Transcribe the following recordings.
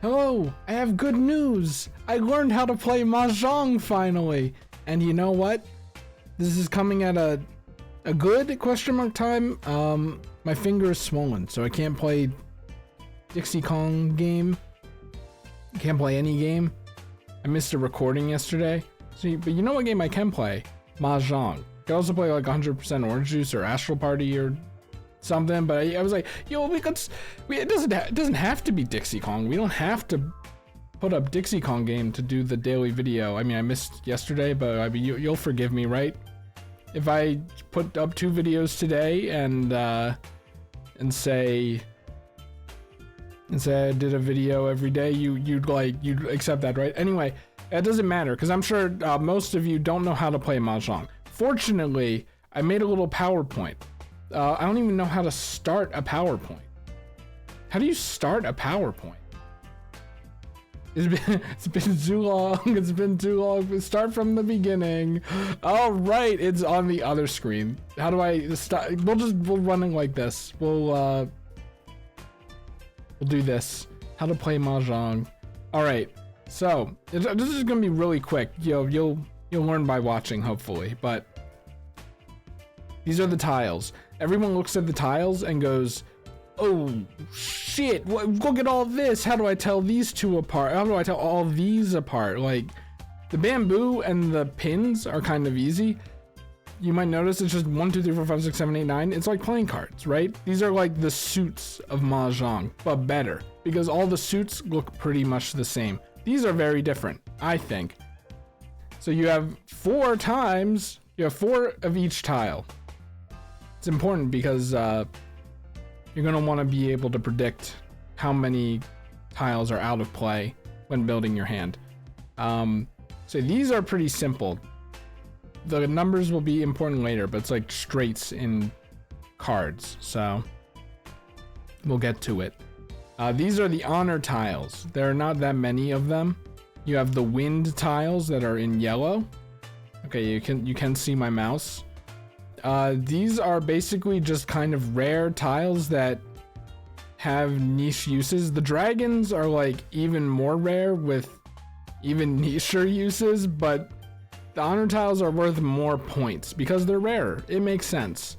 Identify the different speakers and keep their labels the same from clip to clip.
Speaker 1: Hello, I have good news. I learned how to play Mahjong finally. And you know what? This is coming at a good question mark time. My finger is swollen, so I can't play Dixie Kong game. I can't play any game. I missed a recording yesterday. But you know what game I can play? Mahjong. I can also play like 100% Orange Juice or Astral Party or something, but I was like, yo, it doesn't have to be Dixie Kong. We don't have to put up Dixie Kong game to do the daily video. I mean, I missed yesterday, but I mean, you'll forgive me, right? If I put up 2 videos today and say I did a video every day, you'd accept that, right? Anyway, it doesn't matter because I'm sure most of you don't know how to play Mahjong. Fortunately, I made a little PowerPoint. I don't even know how to start a PowerPoint. How do you start a PowerPoint? It's been too long. It's been too long. Start from the beginning. All right, it's on the other screen. How do I start? We'll running like this. We'll do this. How to play Mahjong. All right. So this is gonna be really quick. You'll learn by watching, hopefully. But these are the tiles. Everyone looks at the tiles and goes, "Oh shit! Look at all this. How do I tell these two apart? How do I tell all these apart?" Like the bamboo and the pins are kind of easy. You might notice it's just 1, 2, 3, 4, 5, 6, 7, 8, 9. It's like playing cards, right? These are like the suits of Mahjong, but better because all the suits look pretty much the same. These are very different, I think. So you have 4 times. You have 4 of each tile. It's important because you're gonna want to be able to predict how many tiles are out of play when building your hand. So these are pretty simple. The numbers will be important later, but it's like straights in cards, so we'll get to it. These are the honor tiles. There are not that many of them. You have the wind tiles that are in yellow. Okay, you can see my mouse. These are basically just kind of rare tiles that have niche uses. The dragons are like even more rare with even nicher uses, but the honor tiles are worth more points because they're rarer. It makes sense.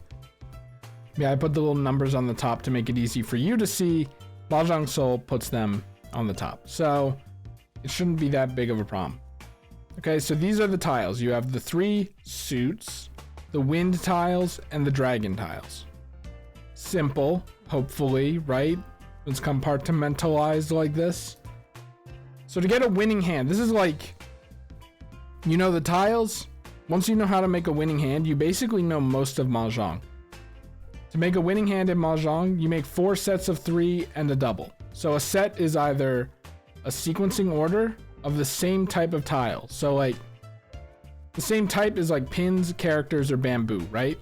Speaker 1: Yeah, I put the little numbers on the top to make it easy for you to see. Mahjong Soul puts them on the top, so it shouldn't be that big of a problem. Okay, so these are the tiles. You have the 3 suits, the wind tiles, and the dragon tiles. Simple, hopefully, right? It's compartmentalized like this. So to get a winning hand, this is like, you know the tiles? Once you know how to make a winning hand, you basically know most of Mahjong. To make a winning hand in Mahjong, you make 4 sets of 3 and a double. So a set is either a sequencing order of the same type of tile. So like, the same type is like pins, characters, or bamboo, right?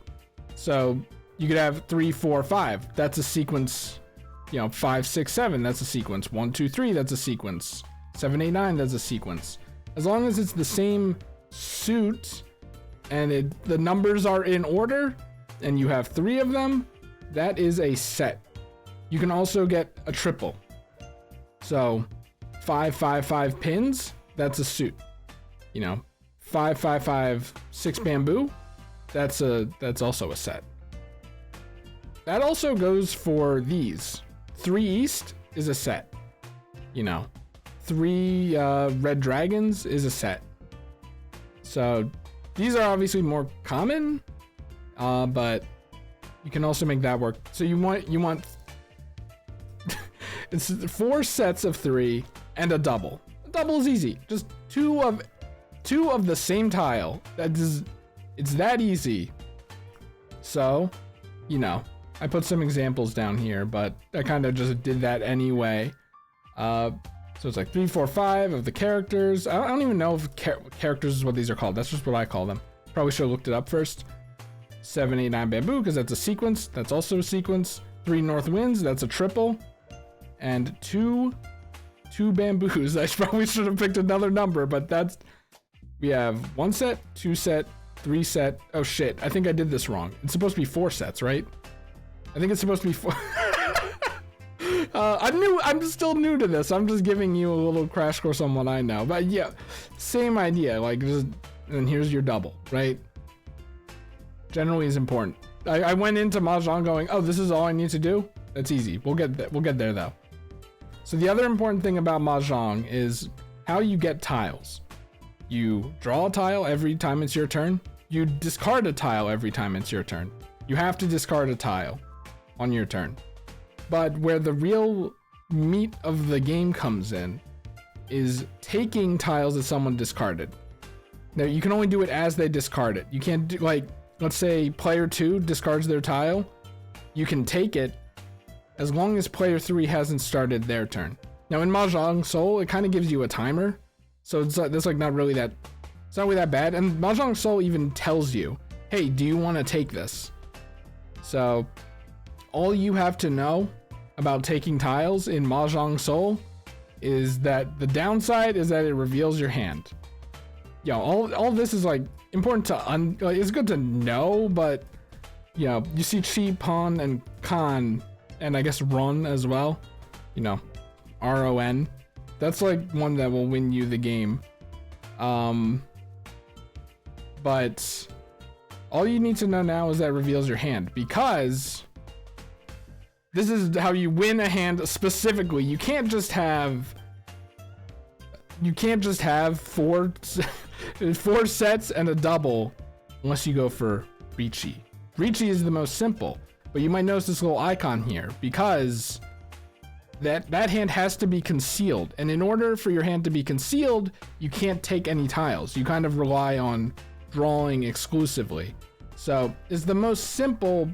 Speaker 1: So you could have 3, 4, 5. That's a sequence. 5, 6, 7. That's a sequence. 1, 2, 3. That's a sequence. 7, 8, 9. That's a sequence. As long as it's the same suit and the numbers are in order, and you have 3 of them, that is a set. You can also get a triple. So 5, 5, 5 pins. That's a suit. 5, 5, 5, 6 bamboo, that's also a set. That also goes for these. 3 east is a set. 3 red dragons is a set. So these are obviously more common, but you can also make that work. So you want it's 4 sets of 3 and a double. A double is easy. Just 2 of the same tile. It's that easy. So, I put some examples down here, but I kind of just did that anyway. So it's like 3, 4, 5 of the characters. I don't even know if characters is what these are called. That's just what I call them. Probably should have looked it up first. 7, 8, 9 bamboo, because that's a sequence. That's also a sequence. 3 north winds, that's a triple. And 2 bamboos. I probably should have picked another number, but we have 1 set, 2 set, 3 set. Oh shit, I think I did this wrong. It's supposed to be 4 sets, right? I think it's supposed to be 4. I'm still new to this. I'm just giving you a little crash course on what I know. But yeah, same idea. Like, just, and here's your double, right? Generally is important. I went into Mahjong going, oh, this is all I need to do. That's easy. We'll get there though. So the other important thing about Mahjong is how you get tiles. You draw a tile every time it's your turn. You discard a tile every time it's your turn. You have to discard a tile on your turn. But where the real meat of the game comes in is taking tiles that someone discarded. Now you can only do it as they discard it. You can't do, like, let's say player 2 discards their tile. You can take it as long as player 3 hasn't started their turn. Now in Mahjong Soul, it kind of gives you a timer. So that's like not really that, it's not really that bad. And Mahjong Soul even tells you, hey, do you want to take this? So all you have to know about taking tiles in Mahjong Soul is that the downside is that it reveals your hand. Yo, all this is like important to like, it's good to know, but you know, you see Chi, Pawn, and Con, and I guess Run as well. You know, RON. That's like one that will win you the game. But all you need to know now is that it reveals your hand, because this is how you win a hand specifically. You can't just have four sets and a double unless you go for Ricci. Ricci is the most simple, but you might notice this little icon here because that hand has to be concealed. And in order for your hand to be concealed, you can't take any tiles. You kind of rely on drawing exclusively. So it's the most simple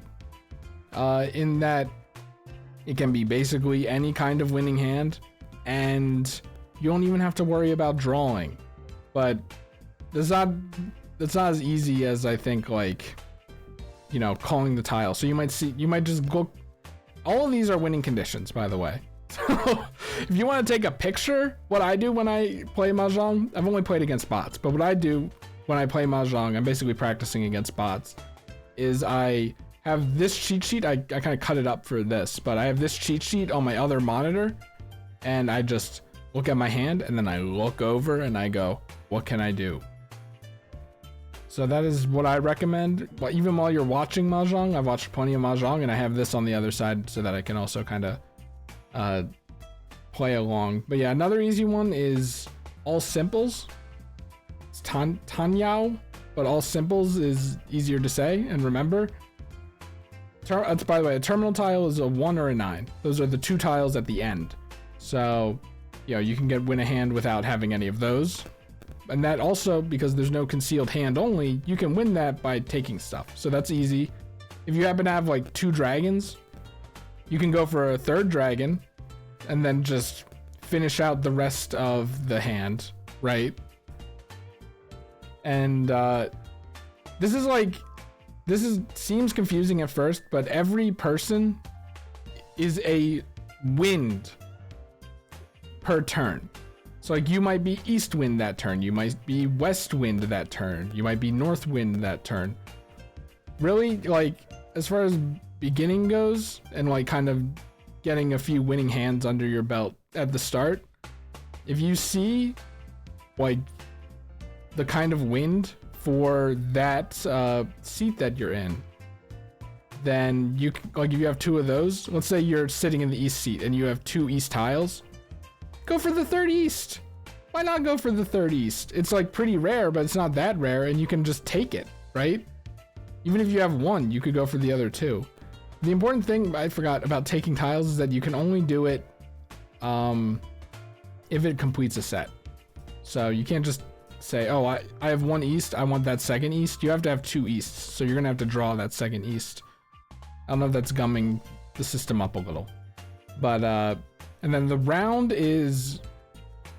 Speaker 1: in that it can be basically any kind of winning hand, and you don't even have to worry about drawing. But that's not as easy as I think, like, you know, calling the tile. So you might just look. All of these are winning conditions, by the way. So if you want to take a picture, what I do when I play Mahjong, I've only played against bots, but what I do when I play Mahjong, I'm basically practicing against bots, is I have this cheat sheet. I kind of cut it up for this, but I have this cheat sheet on my other monitor, and I just look at my hand, and then I look over and I go, what can I do? So that is what I recommend. But even while you're watching Mahjong, I've watched plenty of Mahjong, and I have this on the other side so that I can also kind of play along. But yeah, another easy one is all simples. It's Tanyao, but all simples is easier to say and remember. By the way, a terminal tile is a 1 or a 9. Those are the two tiles at the end. So, you know, you can win a hand without having any of those. And that also, because there's no concealed hand only, you can win that by taking stuff. So that's easy. If you happen to have like 2 dragons, you can go for a 3rd dragon and then just finish out the rest of the hand, right? And seems confusing at first, but every person is a wind per turn. So like you might be east wind that turn, you might be west wind that turn, you might be north wind that turn. Really, like, as far as beginning goes and like kind of getting a few winning hands under your belt at the start, if you see like the kind of wind for that seat that you're in, then you, like, if you have 2 of those, let's say you're sitting in the east seat and you have 2 east tiles, go for the 3rd east. Why not go for the 3rd east? It's like pretty rare, but it's not that rare, and you can just take it, right? Even if you have 1, you could go for the other 2. The important thing I forgot about taking tiles is that you can only do it if it completes a set. So you can't just say, oh, I have 1 east, I want that 2nd east. You have to have 2 easts, so you're gonna have to draw that 2nd east. I don't know if that's gumming the system up a little. But, and then the round is,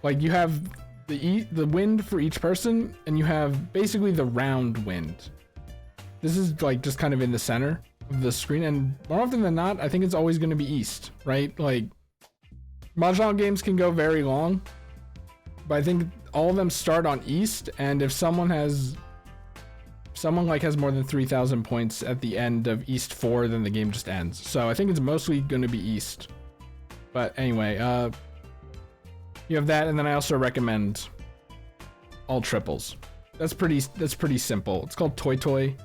Speaker 1: like, you have the wind for each person, and you have basically the round wind. This is, like, just kind of in the center of the screen, and more often than not, I think it's always gonna be east, right? Like, Mahjong games can go very long, but I think all of them start on east, and if someone has more than 3,000 points at the end of east 4, then the game just ends. So I think it's mostly going to be east. But anyway, you have that, and then I also recommend all triples. That's pretty simple. It's called Toy Toy.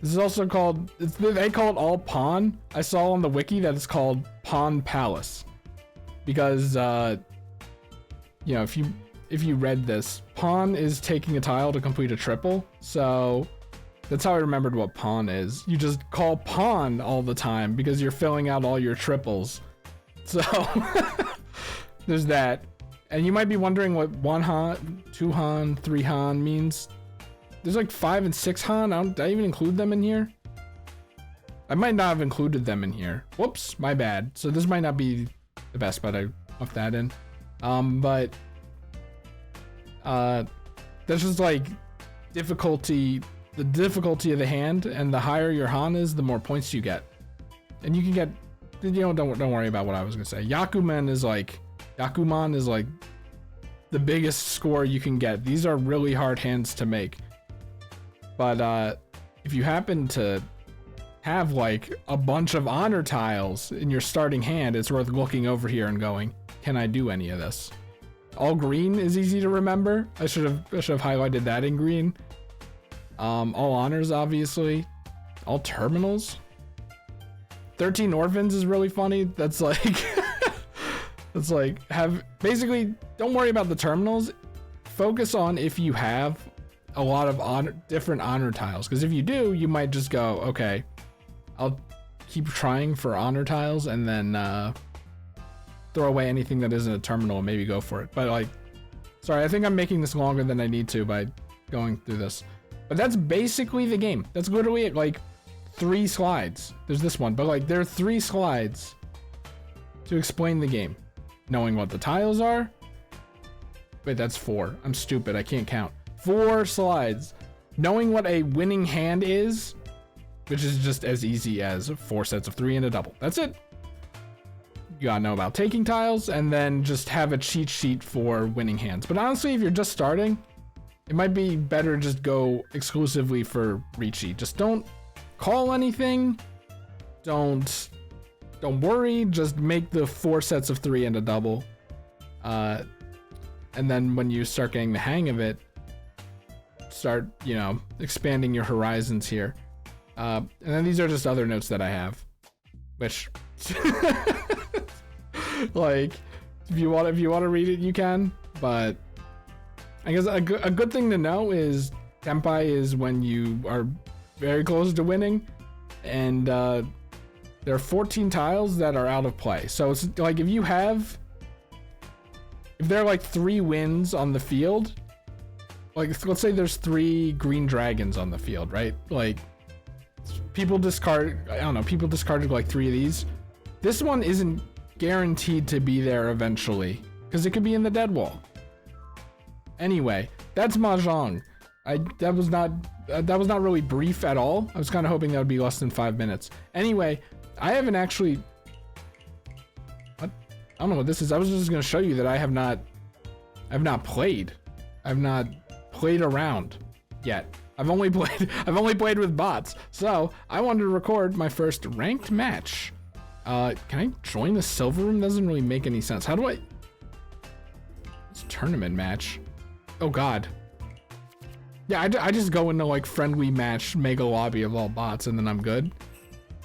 Speaker 1: This is also called, they call it all pawn. I saw on the wiki that it's called Pawn Palace. Because, you know, if you read this, pawn is taking a tile to complete a triple. So that's how I remembered what pawn is. You just call pawn all the time because you're filling out all your triples. So there's that. And you might be wondering what 1 Han, 2 Han, 3 Han means. There's like 5 and 6 Han. Did I even include them in here? I might not have included them in here. Whoops, my bad. So this might not be the best, but I left that in. But that's just like difficulty, the difficulty of the hand, and the higher your Han is, the more points you get. And you can get, you know, don't worry about what I was gonna say. Yakuman is like the biggest score you can get. These are really hard hands to make. But if you happen to have like a bunch of honor tiles in your starting hand, it's worth looking over here and going, can I do any of this? All green is easy to remember. I should have highlighted that in green. All honors, obviously. All terminals. 13 orphans is really funny. That's like that's like basically don't worry about the terminals. Focus on if you have a lot of different honor tiles, because if you do, you might just go, okay, I'll keep trying for honor tiles and then throw away anything that isn't a terminal and maybe go for it. But like, sorry, I think I'm making this longer than I need to by going through this. But that's basically the game. That's literally it. Like 3 slides. There's this one, but like there are 3 slides to explain the game. Knowing what the tiles are. Wait, that's 4. I'm stupid. I can't count. 4 slides. Knowing what a winning hand is, which is just as easy as 4 sets of 3 and a double. That's it. You gotta know about taking tiles, and then just have a cheat sheet for winning hands. But honestly, if you're just starting, it might be better just go exclusively for recheat. Just don't call anything. Don't worry. Just make the 4 sets of 3 and a double. And then when you start getting the hang of it, start, you know, expanding your horizons here. And then these are just other notes that I have, which like if you want to read it, you can. But I guess a good thing to know is Tenpai is when you are very close to winning, and there are 14 tiles that are out of play. So it's like if there are like 3 wins on the field, like let's say there's 3 green dragons on the field, right? Like people discarded like 3 of these. This one isn't guaranteed to be there eventually because it could be in the dead wall. Anyway, that's Mahjong. That was not really brief at all. I was kind of hoping that would be less than 5 minutes. Anyway, I haven't actually, I don't know what this is. I was just going to show you that I've not played around yet. I've only played with bots. So I wanted to record my first ranked match. Can I join the silver room? Doesn't really make any sense. How do I? It's a tournament match. Oh God. Yeah, I just go into like friendly match mega lobby of all bots and then I'm good.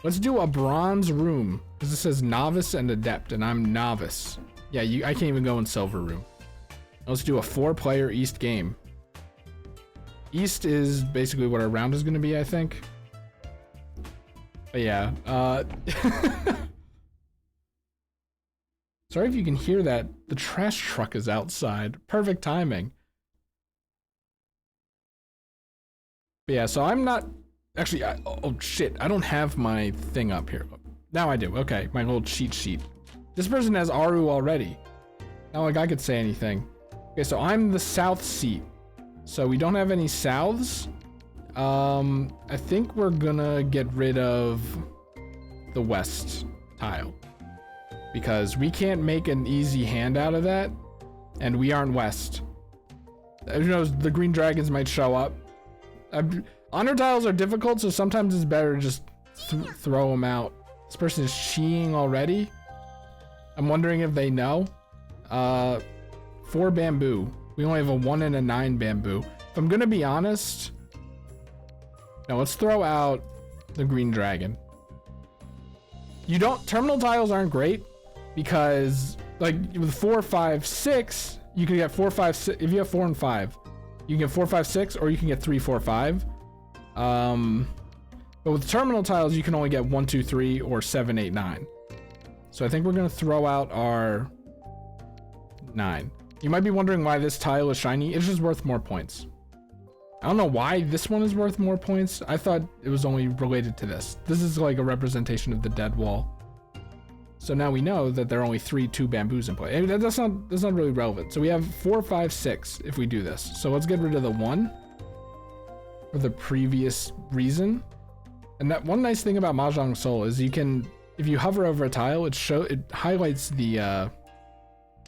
Speaker 1: Let's do a bronze room because it says novice and adept and I'm novice. Yeah, I can't even go in silver room. Let's do a 4-player East game. East is basically what our round is going to be, I think. But yeah, sorry if you can hear that. The trash truck is outside. Perfect timing. But yeah, so I'm not actually. Oh shit! I don't have my thing up here. Now I do. Okay, my little cheat sheet. This person has Aru already. Not like I could say anything. Okay, so I'm the south seat. So we don't have any souths. I think we're gonna get rid of the west tile because we can't make an easy hand out of that, and we aren't west. Who knows? The green dragons might show up. Honor tiles are difficult, so sometimes it's better to just throw them out. This person is cheating already. I'm wondering if they know. 4 bamboo. We only have a 1 and a 9 bamboo. If I'm gonna be honest, no, let's throw out the green dragon. Terminal tiles aren't great because like with 4, 5, 6, you can get 4, 5, 6. If you have 4 and 5, you can get 4, 5, 6, or you can get 3, 4, 5. But with terminal tiles, you can only get 1, 2, 3, or 7, 8, 9. So I think we're gonna throw out our 9. You might be wondering why this tile is shiny. It's just worth more points. I don't know why this one is worth more points. I thought it was only related to this. This is like a representation of the dead wall. So now we know that there are only 3 2 bamboos in play. That's not really relevant. So we have 4, 5, 6 if we do this. So let's get rid of the 1 for the previous reason. And that one nice thing about Mahjong Soul is you can, if you hover over a tile, it highlights the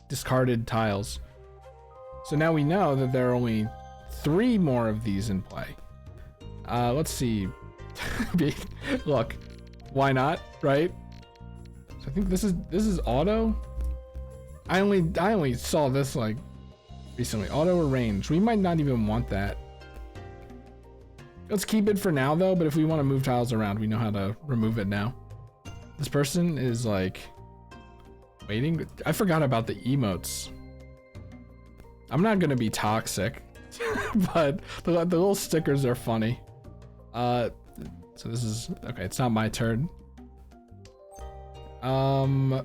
Speaker 1: discarded tiles. So now we know that there are only 3 more of these in play. Let's see. Look, why not, right? So I think this is auto. I only saw this like recently. Auto arrange. We might not even want that. Let's keep it for now though, but if we want to move tiles around, we know how to remove it now. This person is like waiting. I forgot about the emotes. I'm not gonna be toxic, but the little stickers are funny. So this is okay. It's not my turn. I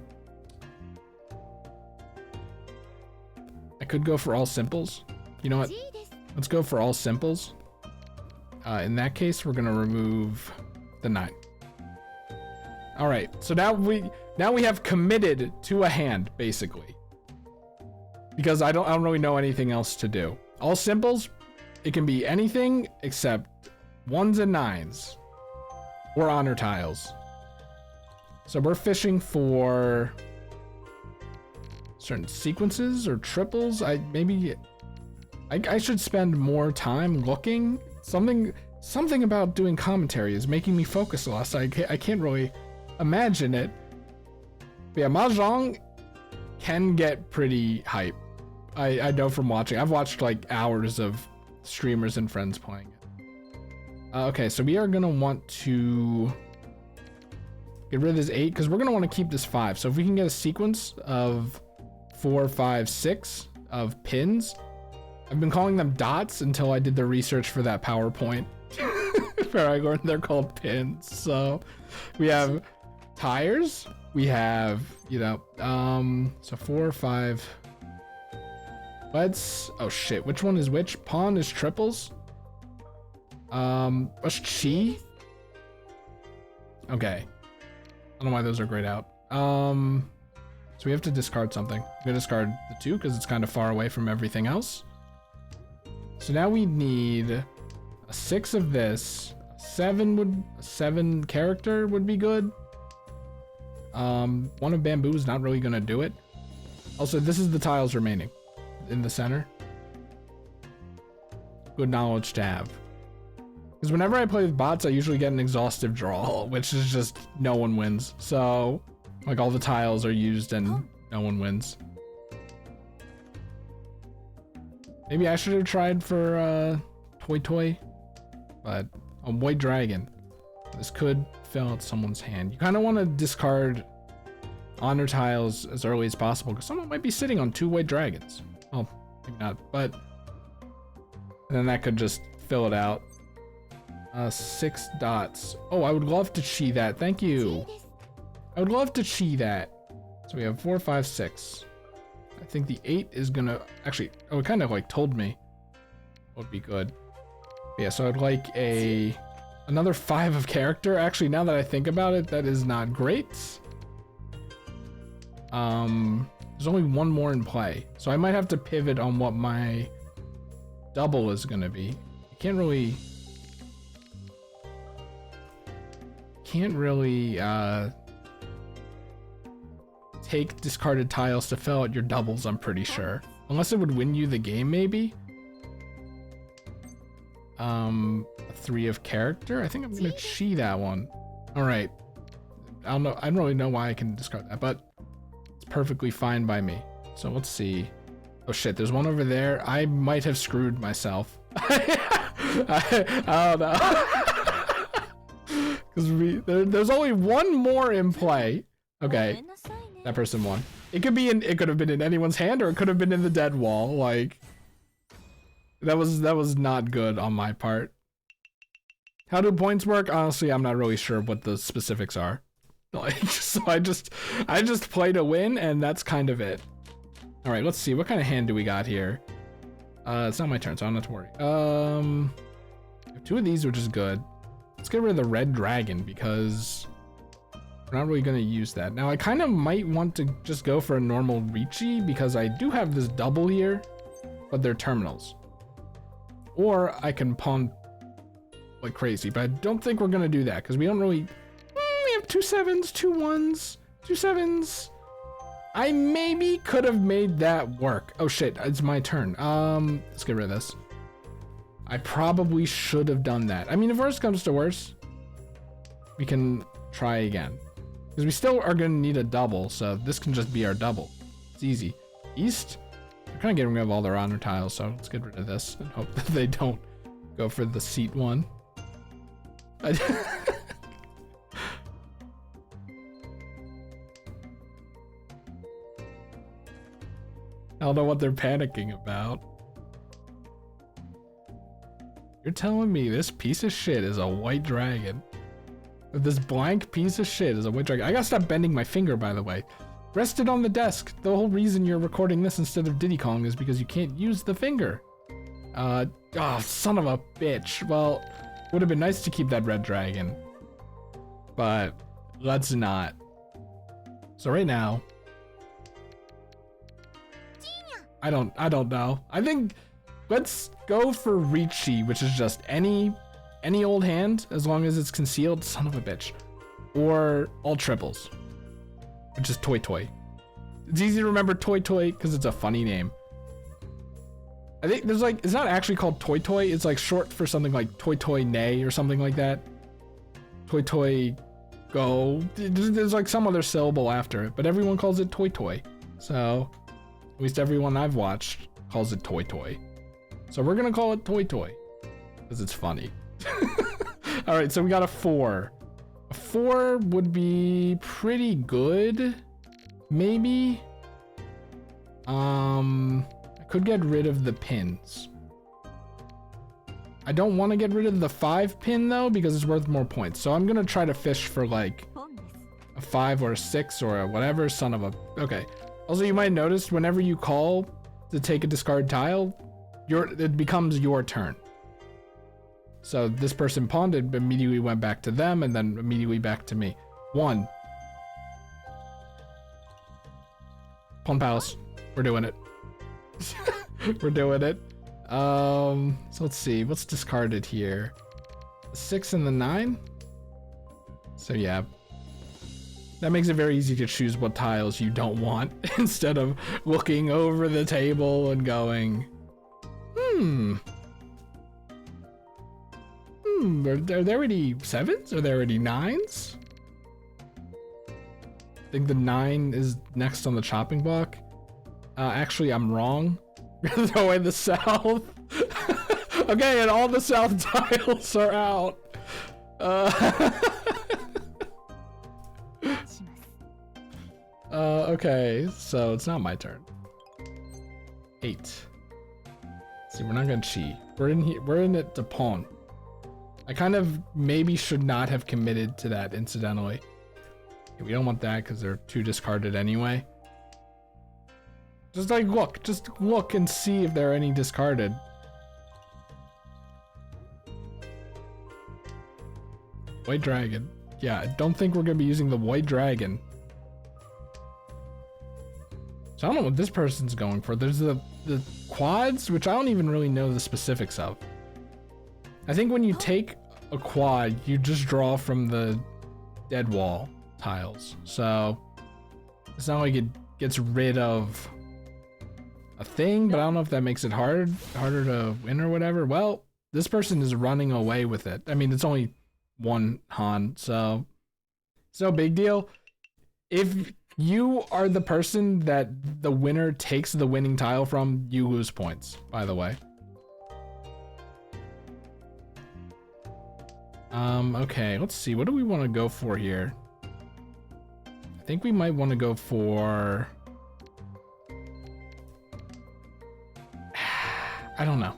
Speaker 1: could go for all simples. You know what? Let's go for all simples. In that case, we're gonna remove the 9. All right. So now we have committed to a hand basically, because I don't really know anything else to do. All simples, it can be anything except 1s and 9s or honor tiles. So we're fishing for certain sequences or triples. I should spend more time looking. Something about doing commentary is making me focus less. I can't really imagine it. But yeah, Mahjong can get pretty hype. I know from watching. I've watched like hours of streamers and friends playing it. Okay, so we are gonna want to get rid of this 8 because we're gonna want to keep this 5. So if we can get a sequence of 4, 5, 6 of pins. I've been calling them dots until I did the research for that PowerPoint where I learned they're called pins. So we have tires. We have, so 4, 5. Oh shit, which one is which? Pawn is triples. What's chi? Okay. I don't know why those are grayed out. So we have to discard something. I'm gonna discard the 2 because it's kind of far away from everything else. So now we need a 6 of this. A 7 character would be good. 1 of bamboo is not really gonna do it. Also, this is the tiles remaining in the center. Good knowledge to have. Because whenever I play with bots, I usually get an exhaustive draw, which is just no one wins. So, like all the tiles are used and no one wins. Maybe I should have tried for Toy, but a white dragon. This could fill out someone's hand. You kind of want to discard honor tiles as early as possible because someone might be sitting on 2 white dragons. Well, maybe not, but then that could just fill it out. 6 dots. Oh, I would love to chi that. Thank you. I would love to chi that. So we have 4, 5, 6. I think the 8 is gonna actually. Oh, it kind of like told me what would be good. Yeah, so I'd like another 5 of character. Actually, now that I think about it, that is not great. There's only 1 more in play, so I might have to pivot on what my double is gonna be. I can't really take discarded tiles to fill out your doubles, I'm pretty sure. Unless it would win you the game, maybe. A 3 of character. I think I'm gonna chi that one. All right. I don't know. I don't really know why I can discard that, but let's perfectly fine by me. So let's see. Oh shit, there's one over there. I might have screwed myself. I don't know. Because there's only one more in play. Okay, that person won. It could have been in anyone's hand, or it could have been in the dead wall. Like, that was not good on my part. How do points work? Honestly, I'm not really sure what the specifics are. Like, so I just play to win, and that's kind of it. All right, let's see. What kind of hand do we got here? It's not my turn, so I don't have to worry. I have 2 of these, which is good. Let's get rid of the red dragon because we're not really gonna use that. Now, I kind of might want to just go for a normal Ricci because I do have this double here, but they're terminals. Or I can pawn like crazy, but I don't think we're gonna do that because we don't really. We have 2 7s, 2 1s, 2 7s. I maybe could have made that work. Oh shit, it's my turn. Let's get rid of this. I probably should have done that. I mean, if worse comes to worse, we can try again. Because we still are gonna need a double, so this can just be our double. It's easy. East, they're kind of getting rid of all their honor tiles, so let's get rid of this and hope that they don't go for the seat one. I don't know what they're panicking about. You're telling me this piece of shit is a white dragon? This blank piece of shit is a white dragon. I gotta stop bending my finger, by the way. Rest it on the desk. The whole reason you're recording this instead of Diddy Kong is because you can't use the finger. Oh, son of a bitch. Well, would have been nice to keep that red dragon, but let's not. So right now, I don't know. I think let's go for Ricci, which is just any old hand as long as it's concealed. Son of a bitch. Or all triples, which is Toy Toy. It's easy to remember Toy Toy because it's a funny name. I think there's like, it's not actually called Toy Toy. It's like short for something like Toy Toy Nay or something like that. Toy Toy Go. There's like some other syllable after it, but everyone calls it Toy Toy. So at least everyone I've watched calls it Toy Toy. So we're gonna call it Toy Toy because it's funny. All right, so we got a 4. A 4 would be pretty good, maybe. I could get rid of the pins. I don't want to get rid of the 5 pin though because it's worth more points. So I'm gonna try to fish for like a 5 or a 6 or a whatever. Son of a. Okay. Also, you might notice whenever you call to take a discard tile, it becomes your turn. So this person pawned it, but immediately went back to them, and then immediately back to me. 1. Pawn Palace. We're doing it. We're doing it. So let's see. What's discarded here? The 6 and the 9? So yeah. That makes it very easy to choose what tiles you don't want instead of looking over the table and going, are there any 7s? Are there any 9s? I think the 9 is next on the chopping block. Actually, I'm wrong. We're gonna throw away the south. Okay, and all the south tiles are out. Okay, so it's not my turn. 8. See, we're not gonna cheat. We're in here. We're in it to pawn. I kind of maybe should not have committed to that incidentally. Okay, we don't want that because they're too discarded anyway. Just look and see if there are any discarded. White dragon. Yeah, I don't think we're gonna be using the white dragon. So I don't know what this person's going for. There's the quads, which I don't even really know the specifics of. I think when you take a quad, you just draw from the dead wall tiles. So it's not like it gets rid of a thing, but I don't know if that makes it harder to win or whatever. Well, this person is running away with it. I mean, it's only 1 Han, so it's no big deal. If you are the person that the winner takes the winning tile from, you lose points, by the way. Okay, let's see. What do we want to go for here? I think we might want to go for... I don't know.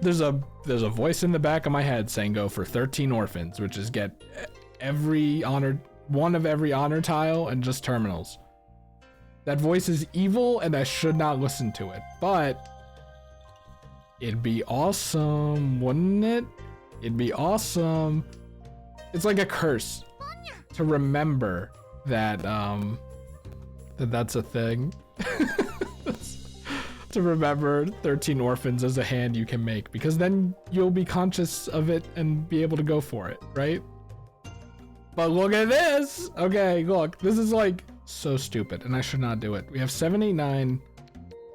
Speaker 1: There's a voice in the back of my head saying go for 13 orphans, which is get every honor, one of every honor tile and just terminals. That voice is evil and I should not listen to it, but it'd be awesome, wouldn't it? It'd be awesome. It's like a curse to remember that that's a thing. To remember 13 orphans as a hand you can make, because then you'll be conscious of it and be able to go for it, right? But look at this. Okay, look, this is like so stupid and I should not do it. We have 789,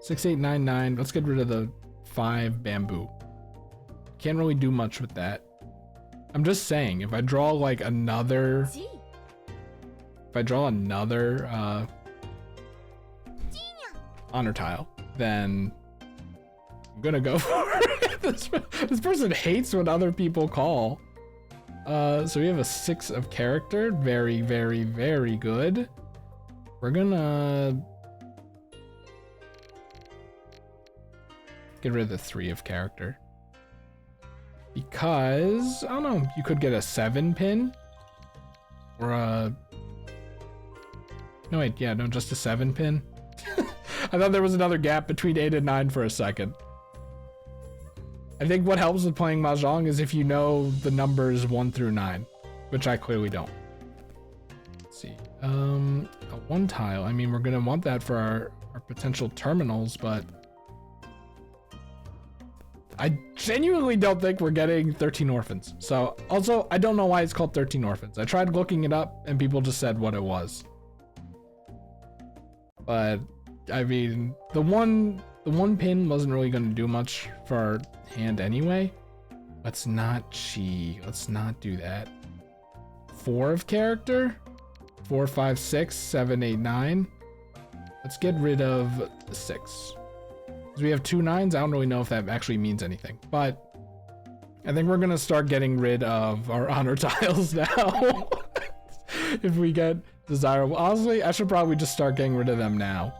Speaker 1: 6899. Let's get rid of the 5 bamboo. Can't really do much with that. I'm just saying, if I draw like another, honor tile, then I'm gonna go for it. This person hates when other people call. So we have a 6 of character. Very, very, very good. We're gonna get rid of the 3 of character. Because, I don't know, you could get a 7 pin. Or a... No, wait, yeah, no, just a 7 pin. I thought there was another gap between 8 and 9 for a second. I think what helps with playing Mahjong is if you know the numbers 1 through 9, which I clearly don't. Let's see. A 1 tile. I mean, we're gonna want that for our potential terminals, but I genuinely don't think we're getting 13 orphans. So, also, I don't know why it's called 13 orphans. I tried looking it up and people just said what it was. But I mean, the one pin wasn't really going to do much for our hand anyway. Let's not cheat. Let's not do that. 4 of character. 4, 5, 6, 7, 8, 9. Let's get rid of the 6. Because we have 2 9s. I don't really know if that actually means anything. But I think we're going to start getting rid of our honor tiles now. If we get desirable. Honestly, I should probably just start getting rid of them now.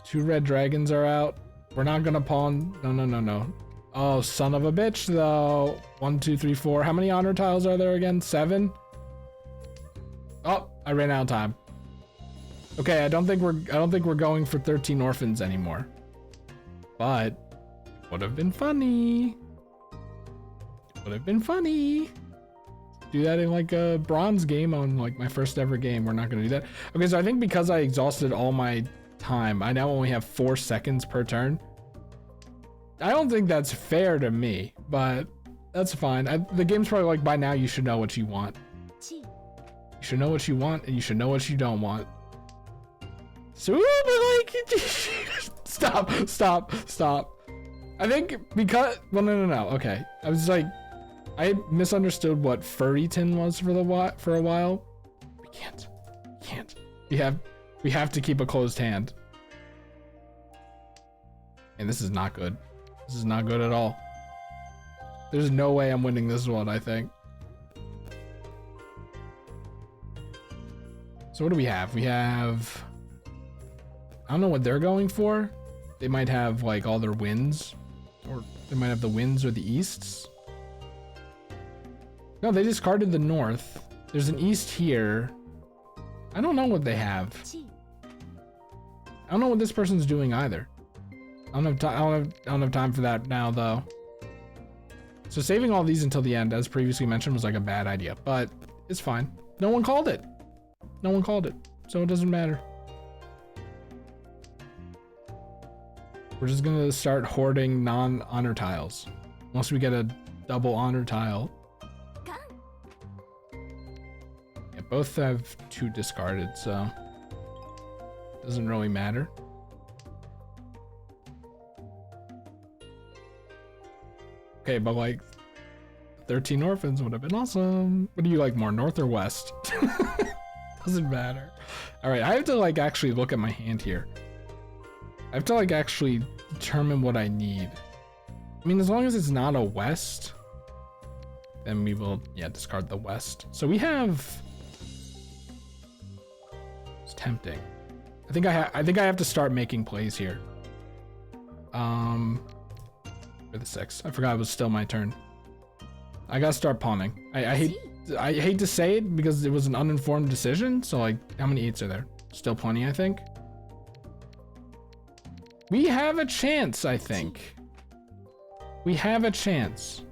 Speaker 1: 2 red dragons are out. We're not gonna pawn. No. Oh, son of a bitch, though. 1, 2, 3, 4. How many honor tiles are there again? 7? Oh, I ran out of time. Okay, I don't think we're going for 13 orphans anymore. But would have been funny. Would have been funny. Do that in like a bronze game on like my first ever game. We're not gonna do that. Okay, so I think because I exhausted all my time, I now only have 4 seconds per turn. I don't think that's fair to me, but that's fine. The game's probably like, by now you should know what you want. You should know what you want and you should know what you don't want. So like, stop. I think because, well, no. Okay, I was like, I misunderstood what Furryton was for a while. We can't. We have to keep a closed hand. And this is not good. This is not good at all. There's no way I'm winning this one, I think. So what do we have? We have... I don't know what they're going for. They might have like all their wins. Or they might have the wins or the easts. No, they discarded the north. There's an east here. I don't know what they have. I don't know what this person's doing either. I don't have time for that now, though. So saving all these until the end, as previously mentioned, was like a bad idea, but it's fine. No one called it. No one called it, so it doesn't matter. We're just gonna start hoarding non-honor tiles. Once we get a double honor tile. Yeah, both have 2 discarded, so it doesn't really matter. Okay, but like 13 orphans would have been awesome. What do you like more, north or west? Doesn't matter. All right, I have to like actually look at my hand here. I have to like actually determine what I need. I mean, as long as it's not a west, then we will, yeah, discard the west. So we have, it's tempting. I think I have to start making plays here. For the 6. I forgot it was still my turn. I gotta start pawning. I hate to say it because it was an uninformed decision. So like, how many 8s are there? Still plenty, I think. We have a chance, I think. We have a chance.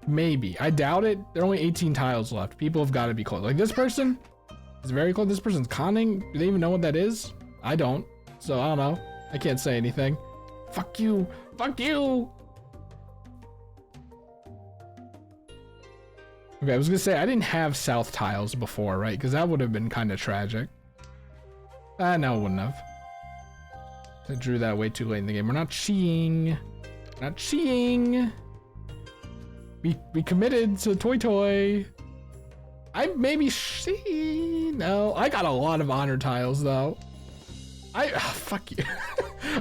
Speaker 1: Maybe. I doubt it. There are only 18 tiles left. People have got to be close. Like this person is very close. This person's conning. Do they even know what that is? I don't. So I don't know. I can't say anything. Fuck you. Fuck you. Okay, I was gonna say I didn't have south tiles before, right? Because that would have been kind of tragic. No, it wouldn't have. I drew that way too late in the game. We're not cheating. We're not cheating. We committed to Toy. I maybe no. I got a lot of honor tiles though. Fuck you.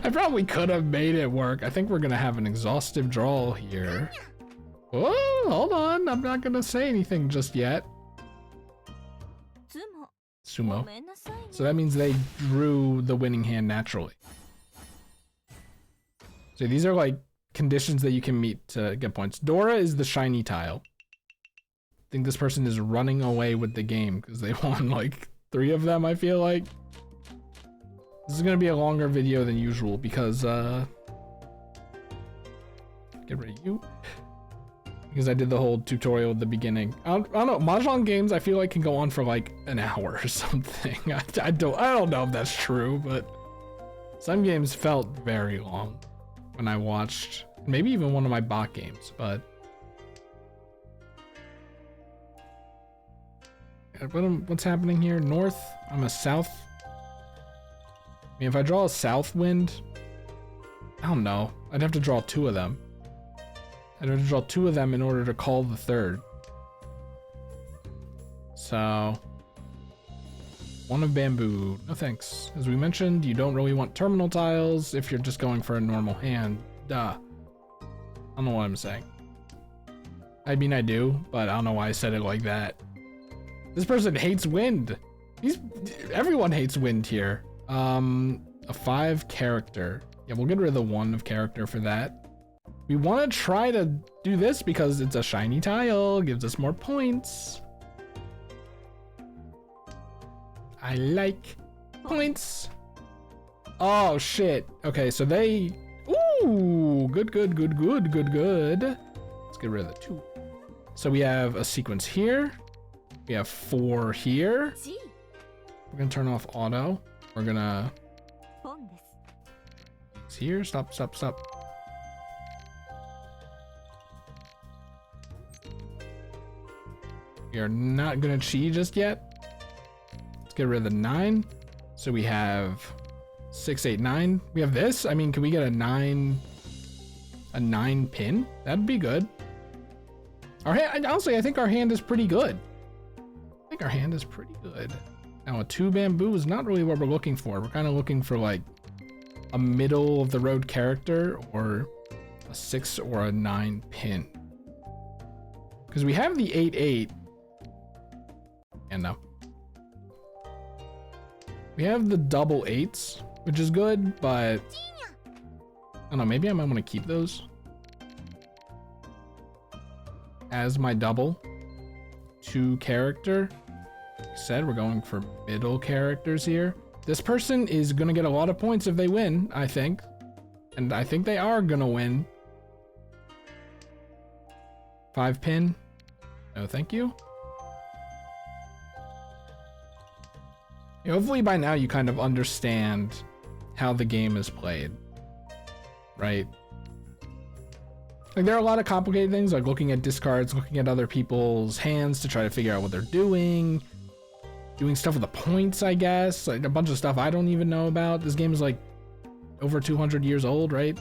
Speaker 1: I probably could have made it work. I think we're gonna have an exhaustive draw here. Oh, hold on. I'm not gonna say anything just yet. Sumo. So that means they drew the winning hand naturally. So these are like conditions that you can meet to get points. Dora is the shiny tile. I think this person is running away with the game because they won like 3 of them, I feel like. This is gonna be a longer video than usual because get rid of you. Because I did the whole tutorial at the beginning. I don't know, Mahjong games I feel like can go on for like an hour or something. I don't know if that's true, but some games felt very long when I watched, maybe even one of my bot games, but what's happening here? North, I'm a south. I mean, if I draw a south wind, I don't know. I'd have to draw 2 of them. I'd have to draw 2 of them in order to call the 3rd. So, 1 of bamboo. No thanks. As we mentioned, you don't really want terminal tiles if you're just going for a normal hand. Duh. I don't know what I'm saying. I mean, I do, but I don't know why I said it like that. This person hates wind. Everyone hates wind here. A 5 character. Yeah, we'll get rid of the 1 of character for that. We want to try to do this because it's a shiny tile, gives us more points. I like points. Oh shit. Okay, so they, ooh, good. Let's get rid of the 2. So we have a sequence here. We have 4 here. We're gonna turn off auto. We're gonna, it's here, stop. We are not gonna cheat just yet. Let's get rid of the 9. So we have 6, 8, 9. We have this. I mean, can we get a 9 pin? That'd be good. Our hand, honestly, I think our hand is pretty good. Now a 2 bamboo is not really what we're looking for. We're kind of looking for like a middle of the road character or a 6 or a 9 pin. Because we have the 8, 8. And no. We have the double 8s, which is good, but I don't know, maybe I might want to keep those as my double 2 character. Like I said, we're going for middle characters here. This person is gonna get a lot of points if they win, I think. And I think they are gonna win. 5 pin. No, thank you. Hopefully by now you kind of understand how the game is played, right? Like there are a lot of complicated things like looking at discards, looking at other people's hands to try to figure out what they're doing stuff with the points, I guess, like a bunch of stuff I don't even know about. This game is like over 200 years old, right?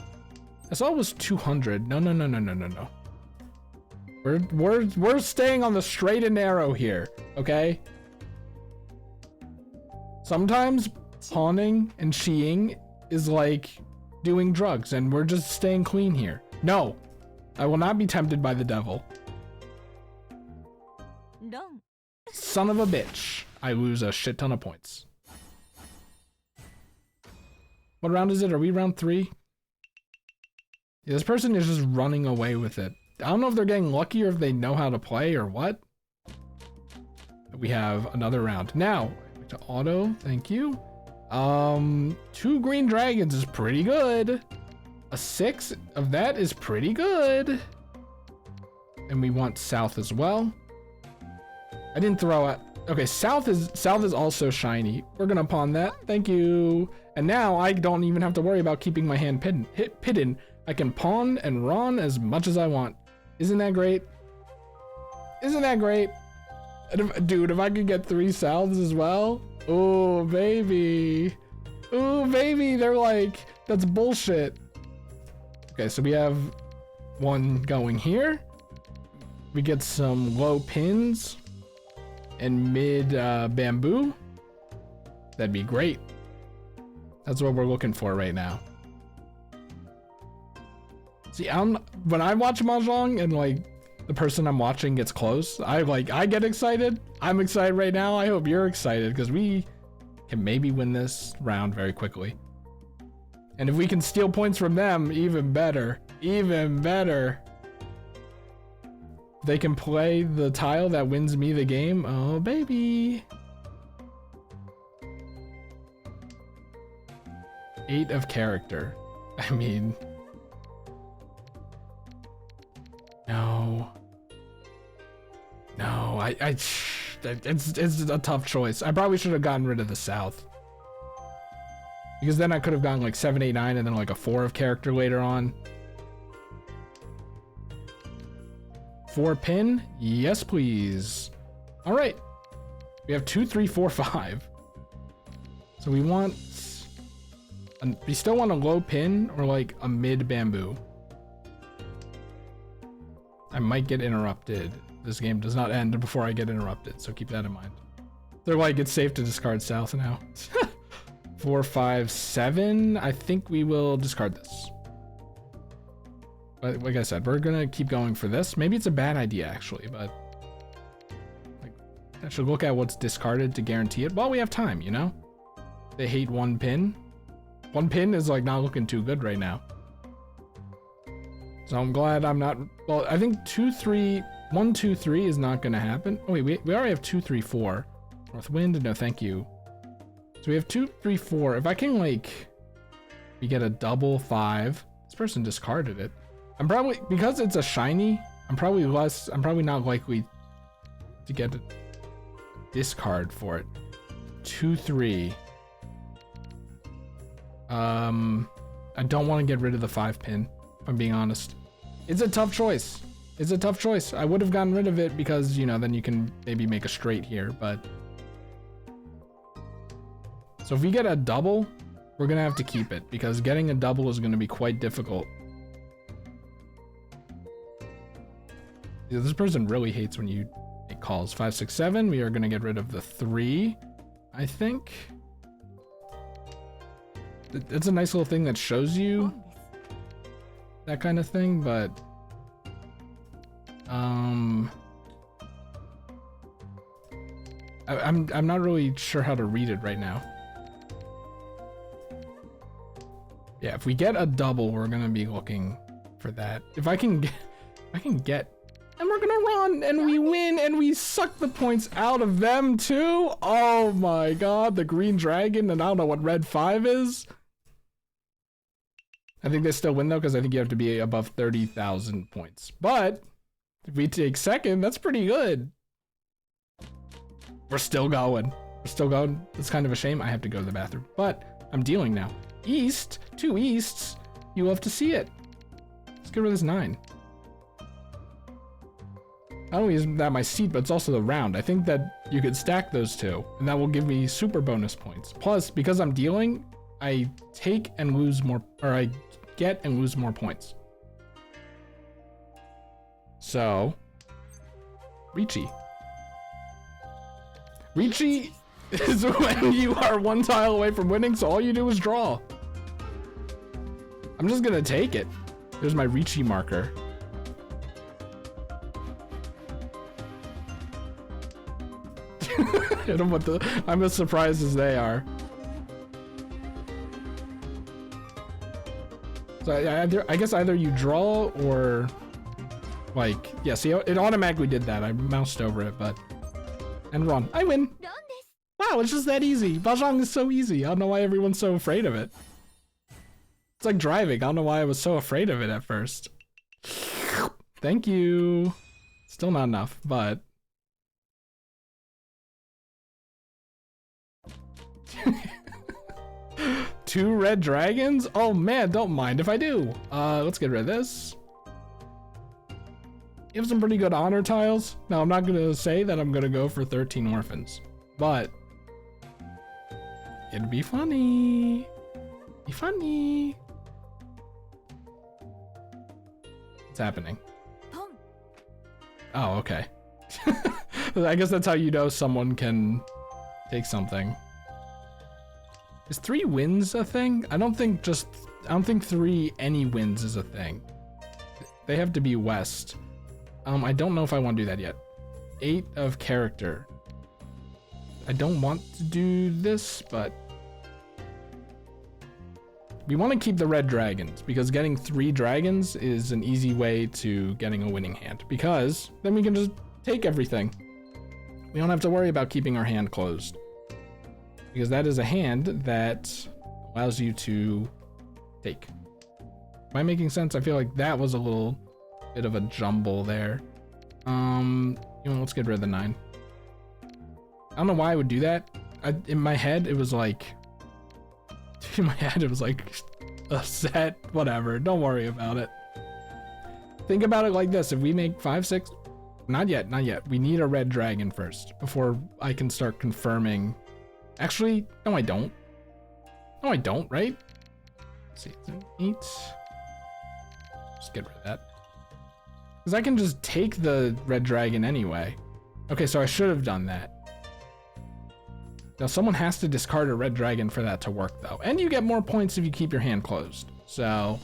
Speaker 1: I saw it was 200. No. We're staying on the straight and narrow here, okay? Sometimes pawning and cheating is like doing drugs, and we're just staying clean here. No, I will not be tempted by the devil.
Speaker 2: No.
Speaker 1: Son of a bitch. I lose a shit ton of points. What round is it? Are we round 3? Yeah, this person is just running away with it. I don't know if they're getting lucky or if they know how to play or what. But we have another round. Now, to auto, thank you. 2 green dragons is pretty good. A 6 of that is pretty good. And we want south as well. I didn't throw it. Okay, south is also shiny. We're gonna pawn that. Thank you. And now I don't even have to worry about keeping my hand hidden. I can pawn and run as much as I want. Isn't that great? Isn't that great? Dude, if I could get 3 souths as well. Oh, baby. Oh, baby. They're like, that's bullshit. Okay, so we have 1 going here. We get some low pins and mid bamboo. That'd be great. That's what we're looking for right now. See, when I watch Mahjong and like the person I'm watching gets close, I get excited. I'm excited right now. I hope you're excited because we can maybe win this round very quickly. And if we can steal points from them, even better. Even better. They can play the tile that wins me the game. Oh, baby. 8 of character. I mean, no, it's a tough choice. I probably should have gotten rid of the south because then I could have gone like 7, 8, 9 and then like a 4 of character later on. 4 pin, yes please. All right, we have 2, 3, 4, 5. So we want, we still want a low pin or like a mid bamboo. I might get interrupted. This game does not end before I get interrupted, so keep that in mind. They're like, it's safe to discard south now. 4, 5, 7. I think we will discard this. But like I said, we're gonna keep going for this. Maybe it's a bad idea actually, but like I should look at what's discarded to guarantee it while we have time, you know? They hate 1 pin. 1 pin is like not looking too good right now. So I'm glad I'm not, well, I think 2, 3, 1, 2, 3 is not gonna happen. Oh wait, we already have 2, 3, 4. North wind, no thank you. So we have 2, 3, 4. If I can like, we get a double 5. This person discarded it. I'm probably, because it's a shiny, I'm probably not likely to get a discard for it. 2, 3. I don't want to get rid of the 5 pin, if I'm being honest. It's a tough choice. It's a tough choice. I would have gotten rid of it because, you know, then you can maybe make a straight here, but. So if we get a double, we're gonna have to keep it because getting a double is gonna be quite difficult. Yeah, this person really hates when you make calls. 5, 6, 7. We are gonna get rid of the 3, I think. It's a nice little thing that shows you that kind of thing, but I'm not really sure how to read it right now. Yeah, if we get a double, we're gonna be looking for that. If I can get, and we're gonna run, and we win, and we suck the points out of them too. Oh my god, the green dragon, and I don't know what red 5 is. I think they still win though, because I think you have to be above 30,000 points. But if we take second, that's pretty good. We're still going. We're still going. It's kind of a shame. I have to go to the bathroom, but I'm dealing now. East, 2 easts. You love to see it. Let's get rid of this 9. Not only is that my seat, but it's also the round. I think that you could stack those 2, and that will give me super bonus points. Plus, because I'm dealing, I take and lose more, or I get and lose more points. So, Reachy. Reachy is when you are one tile away from winning, so all you do is draw. I'm just gonna take it. There's my Reachy marker. Hit them with the, I'm as surprised as they are. So I guess either you draw or like, yeah, see, it automatically did that. I moused over it, but, and run. I win. Wow, it's just that easy. Mahjong is so easy. I don't know why everyone's so afraid of it. It's like driving. I don't know why I was so afraid of it at first. Thank you. Still not enough, but. Two red dragons? Oh man, don't mind if I do. Let's get rid of this. You have some pretty good honor tiles. Now, I'm not gonna say that I'm gonna go for 13 orphans, but it'd be funny. Be funny. What's happening? Oh, okay. I guess that's how you know someone can take something. Is 3 wins a thing? I don't think 3 any wins is a thing. They have to be west. I don't know if I want to do that yet. 8 of character. I don't want to do this, but we want to keep the red dragons because getting 3 dragons is an easy way to getting a winning hand because then we can just take everything. We don't have to worry about keeping our hand closed. Because that is a hand that allows you to take. Am I making sense? I feel like that was a little bit of a jumble there. You know, let's get rid of the 9. I don't know why I would do that. In my head, it was like a set, whatever. Don't worry about it. Think about it like this. If we make 5, 6, not yet. We need a red dragon first before I can start confirming. Actually, no, I don't. No, I don't, right? Let's see, it's an 8. Just get rid of that. Because I can just take the red dragon anyway. Okay, so I should have done that. Now, someone has to discard a red dragon for that to work, though. And you get more points if you keep your hand closed. So,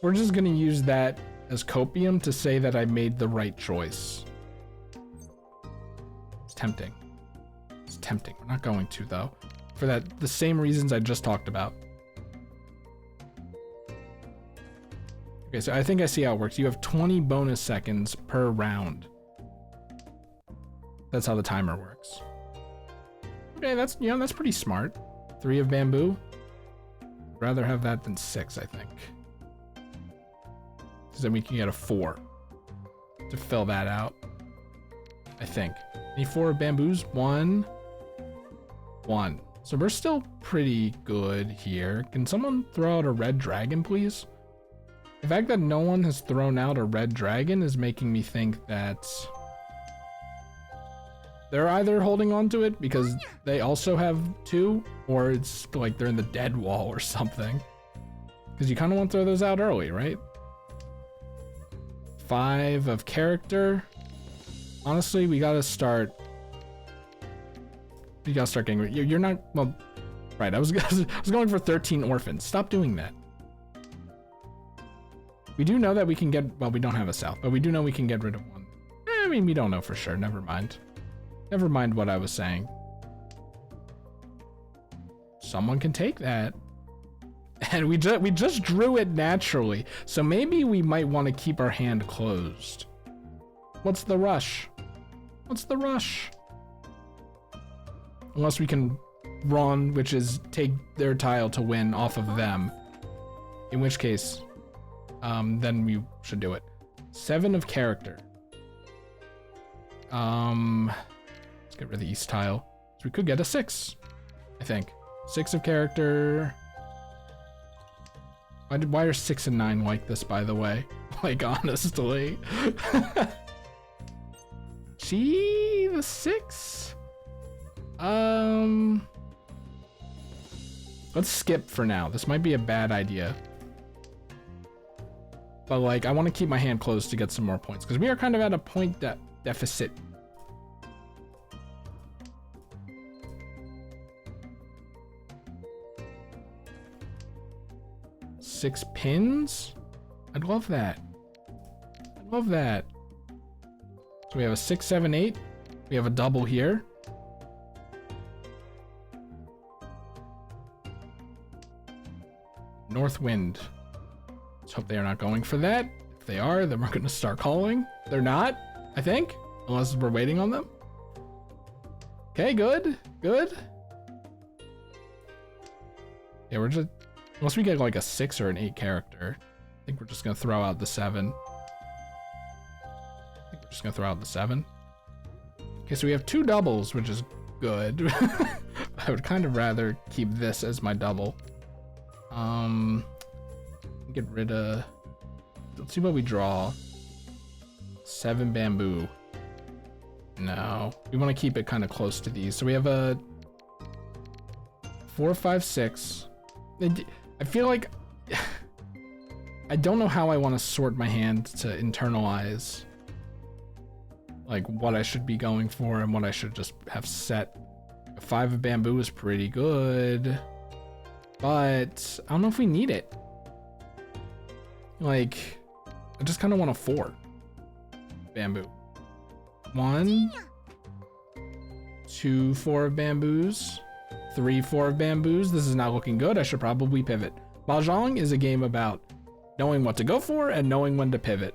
Speaker 1: we're just going to use that as copium to say that I made the right choice. It's tempting. Tempting. We're not going to though, for the same reasons I just talked about. Okay, so I think I see how it works. You have 20 bonus seconds per round. That's how the timer works. Okay, that's pretty smart. 3 of bamboo. I'd rather have that than 6, I think. Because then we can get a 4 to fill that out. I think. Any 4 of bamboos? 1. So we're still pretty good here. Can someone throw out a red dragon, please? The fact that no one has thrown out a red dragon is making me think that they're either holding on to it because they also have 2, or it's like they're in the dead wall or something. Because you kind of want to throw those out early, right? 5 of character. Honestly, we gotta start getting. You're not, well, right? I was going for 13 orphans. Stop doing that. We do know that we can get. Well, we don't have a south, but we do know we can get rid of 1. I mean, we don't know for sure. Never mind. Never mind what I was saying. Someone can take that, and we just drew it naturally. So maybe we might want to keep our hand closed. What's the rush? What's the rush? Unless we can run, which is take their tile to win off of them. In which case, then we should do it. 7 of character. Let's get rid of the east tile. So we could get a 6, I think. 6 of character. Why are 6 and 9 like this, by the way? Like, honestly. Gee, the 6? Let's skip for now. This might be a bad idea. but like I want to keep my hand closed to get some more points because we are kind of at a point deficit. Six pins? I'd love that. I'd love that. So we have a 6, 7, 8. We have a double here. North wind. Let's hope they are not going for that. If they are, then we're going to start calling. They're not, I think, unless we're waiting on them. Okay, good, good. Yeah, we're just, unless we get like a 6 or an 8 character, I think we're just going to throw out the 7. I think we're just going to throw out the 7. Okay, so we have 2 doubles, which is good. I would kind of rather keep this as my double. Get rid of, let's see what we draw. 7 bamboo. No, we want to keep it kind of close to these. So we have a 4, 5, 6. I feel like I don't know how I want to sort my hand to internalize like what I should be going for and what I should just have set. A 5 of bamboo is pretty good, but I don't know if we need it. Like, I just kind of want a 4 bamboo. 1, 2, 4 of bamboos, 3, 4 of bamboos. This is not looking good. I should probably pivot. Mahjong is a game about knowing what to go for and knowing when to pivot.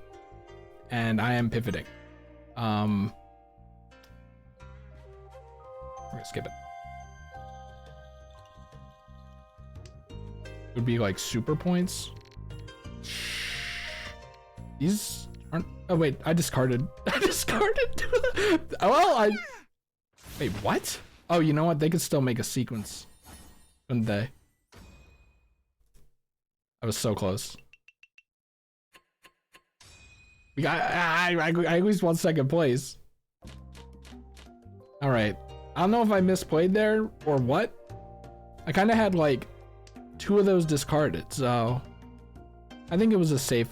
Speaker 1: And I am pivoting. We're gonna skip it. It would be like super points. These aren't, oh wait, I discarded. I discarded. Well, wait, what? Oh, you know what? They could still make a sequence, couldn't they? I was so close. We got, I at least won 2nd place. All right. I don't know if I misplayed there or what. I kind of had like 2 of those discarded, so I think it was a safe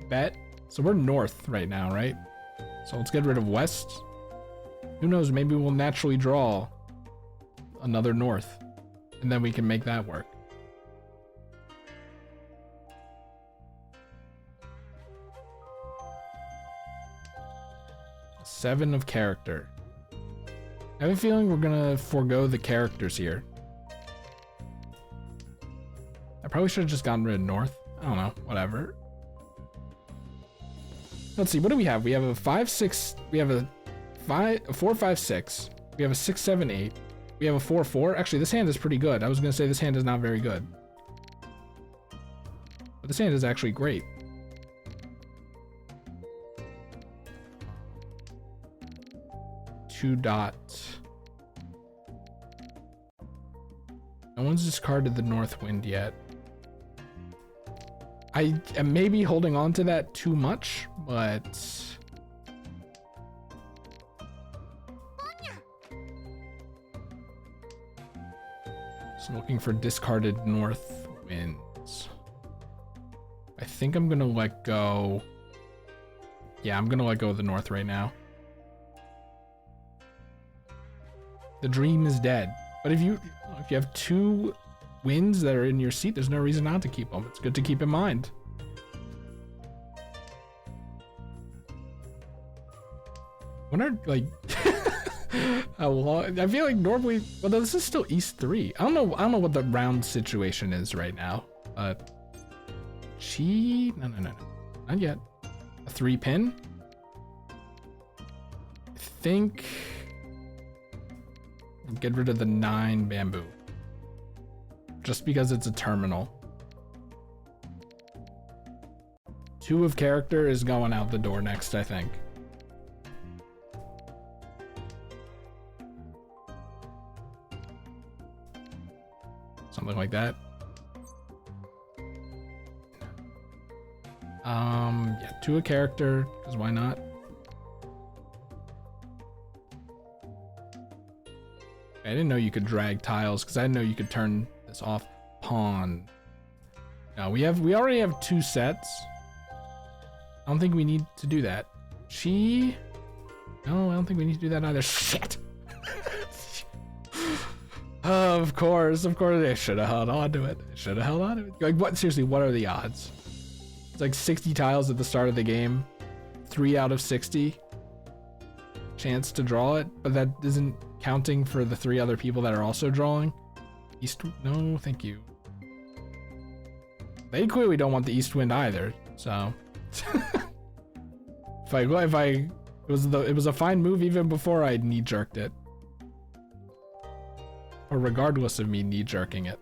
Speaker 1: bet. So we're north right now, right? So let's get rid of west. Who knows? Maybe we'll naturally draw another north, and then we can make that work. Seven of character. I have a feeling we're gonna forego the characters here. I probably should have just gotten rid of north. I don't know, whatever. Let's see, what do we have? We have a 5, 6, we have a 4, 5, 6. We have a 6, 7, 8. We have a 4, 4. Actually, this hand is pretty good. I was gonna say this hand is not very good, but this hand is actually great. Two dots. No one's discarded the north wind yet. I am maybe holding on to that too much, but just looking for discarded north winds. I think I'm gonna let go. Yeah, I'm gonna let go of the north right now. The dream is dead. But if you have 2 wins that are in your seat, there's no reason not to keep them. It's good to keep in mind. When are like how long? I feel like normally, well, this is still East 3. I don't know what the round situation is right now. But no, not yet. A 3 pin. I think. Get rid of the 9 bamboo. Just because it's a terminal. 2 of character is going out the door next, I think. Something like that. Yeah, 2 of character, because why not? I didn't know you could drag tiles because I didn't know you could turn this off. Pawn. No, we already have 2 sets. I don't think we need to do that. No, I don't think we need to do that either. Shit! Of course, I should have held on to it. Like, what? Seriously, what are the odds? It's like 60 tiles at the start of the game. 3 out of 60 chance to draw it, but that isn't counting for the 3 other people that are also drawing. No, thank you. They clearly don't want the east wind either, so. It was a fine move even before I knee jerked it. Or regardless of me knee jerking it.